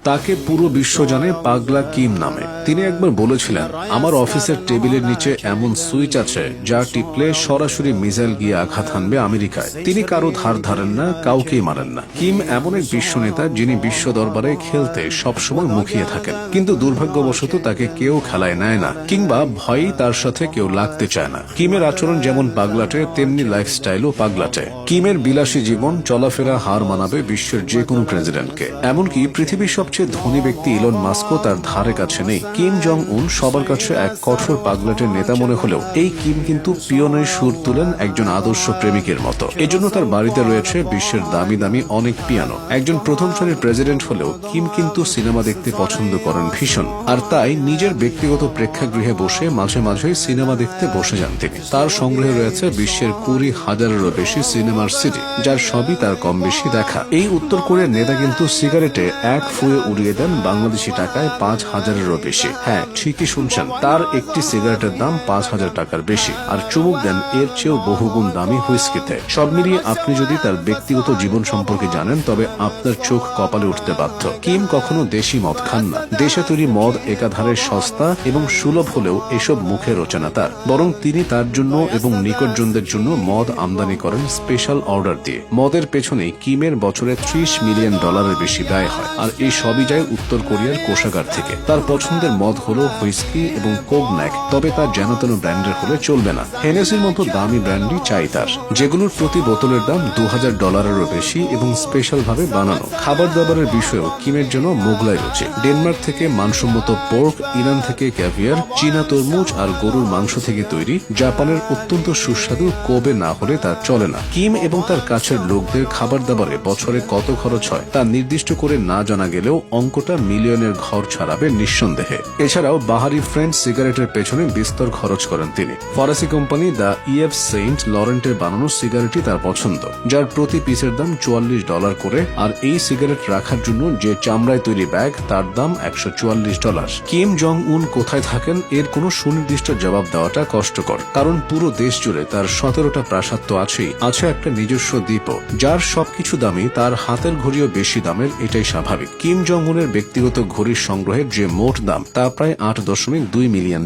তাকে পুরো বিশ্ব জানে পাগলা কিম নামে। তিনি একবার বলেছিলেন, আমার অফিসের টেবিলের নিচে এমন সুইচ আছে যা টিপলে সরাসরি মিসাইল গিয়ে আঘাত হানবে আমেরিকায়। তিনি কারো ধার ধারেন না, কাউকেই মারেন না। কিম এমন এক বিশ্ব নেতা যিনি বিশ্ব দরবারে খেলতে সবসময় মুখিয়ে থাকেন, কিন্তু দুর্ভাগ্যবশত তাকে কেউ খেলায় নেয় না, কিংবা ভয়েই তার সাথে কেউ লাগতে চায় না। কিমের আচরণ যেমন পাগলাটে, তেমনি লাইফস্টাইলও পাগলাটে। কিমের বিলাসী জীবন চলাফেরা হার মানাবে বিশ্বের যে কোনো প্রেসিডেন্টকে। এমনকি পৃথিবীর সবচেয়ে ধনী ব্যক্তি ইলন মাস্কও তার ধারে কাছে নেই। কিম জং উন সবার কাছে এক কঠোর পাগলাটের নেতা মনে হলেও এই কিম কিন্তু পিয়নের সুর তুলেন একজন আদর্শ প্রেমিকের মতো। এজন্য তার বাড়িতে রয়েছে বিশ্বের দামি দামি অনেক পিয়ানো। একজন প্রথম শ্রেণীর প্রেসিডেন্ট হলেও কিম কিন্তু সিনেমা দেখতে পছন্দ করেন ভীষণ, আর তাই নিজের ব্যক্তিগত প্রেক্ষাগৃহে বসে মাঝে মাঝেই সিনেমা দেখতে বসে যান তিনি। তার সংগ্রহে রয়েছে বিশ্বের 20,000-এরও বেশি সিনেমার সিডি, যার সবই তার কম বেশি দেখা। এই উত্তর কোরিয়ার নেতা কিন্তু সিগারেটে এক ফুয়ে উড়িয়ে দেন বাংলাদেশি টাকায় 5,000-এরও বেশি। হ্যাঁ, ঠিকই শুনছেন, তার একটি সিগারেটের দাম 5,000 টাকার বেশি, আর চুমুক দেন এর চেয়েও বহুগুণ দামি হুইস্কিতে। সব মিলিয়ে আপনি যদি তার ব্যক্তিগত জীবন সম্পর্কে জানেন, তবে আপনার চোখ কপালে উঠতে বাধ্য। কিম কখনো দেশি মদ খান না। দেশে তৈরি মদ একাধারে সস্তা এবং সুলভ হলেও এসব মুখে রোচে না তার, বরং তিনি তার জন্য এবং নিকটজনদের জন্য মদ আমদানি করেন স্পেশাল অর্ডার দিয়ে। মদের পেছনে কিমের বছরে $30 মিলিয়ন বেশি ব্যয় হয়, আর এই সবই যায় উত্তর কোরিয়ার কোষাগার থেকে। তার পছন্দের মদ হলো হুইস্কি এবং কোগন্যাক, তবে তার যেনতেন ব্র্যান্ডের হলে চলবে না। হেনেসির মতো দামি ব্র্যান্ডই চাই তার, যেগুলোর প্রতি বোতলের দাম $2,000-এরও বেশি এবং স্পেশাল ভাবে বানানো। খাবার দাবারের বিষয়েও কিমের জন্য মোগলাই রুচি। ডেনমার্ক থেকে মানসম্মত পোর্ক, ইরান থেকে ক্যাভিয়ার, চীনা তরমুজ আর গরুর মাংস থেকে তৈরি, জাপানের অত্যন্ত সুস্বাদু কোবে না হলে তার চলে না। কিম এবং তার কাছের লোকদের খাবার দাবারে বছরে কত খরচ হয় তা নির্দিষ্ট করে না জানা গেলেও অঙ্কটা মিলিয়নের ঘর ছাড়াবে নিঃসন্দেহে। এছাড়াও বাহারি ফ্রেঞ্চ সিগারেটের পেছনে বিস্তর খরচ করেন তিনি। ফরাসি কোম্পানি দ্য ইএফ সেন্ট লরেন্টের বানানো সিগারেটই তার পছন্দ, যার প্রতি পিসের দাম $44 করে, আর এই সিগারেট রাখার জন্য যে চামড়ায় তৈরি ব্যাগ তার দাম $144। কিম জং উন কোথায় থাকেন এর কোনো সুনির্দিষ্ট জবাব দেওয়াটা কষ্টকর, কারণ পুরো দেশ জুড়ে তার 17টা প্রাসাদ তো আছেই, আছে একটা নিজস্ব দ্বীপও, যার সবকিছু দামি, তার হাতের ঘড়িও বেশি দামের, এটাই স্বাভাবিক। কিম জং উনের ব্যক্তিগত ঘড়ির সংগ্রহের যে মোট দাম তা প্রায় $8.2 মিলিয়ন।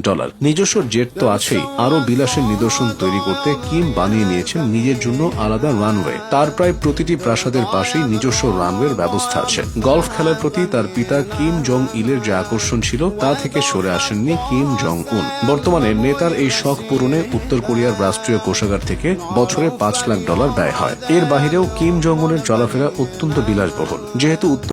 নিজস্ব জেট তো আছেই, আরো বিলাসের নিদর্শন তৈরি করতে কিম বানিয়ে নিয়েছেন নিজের জন্য আলাদা রানওয়ে। তার প্রায় প্রতিটি প্রাসাদের পাশেই নিজস্ব রানওয়ের ব্যবস্থা আছে। গলফ খেলার প্রতি তার পিতা কিম জং ইলের যে আকর্ষণ ছিল তা থেকে সরে আসেননি কিম জং উন। বর্তমানে নেতার এই শখ পূরণে উত্তর কোরিয়ার রাষ্ট্রীয় কোষাগার থেকে বছরে $5 লাখ ব্যয় হয়। এর বাহিরেও কিম জং উনের চলাফেরা অত্যন্ত বিলাসবহুল, যেহেতু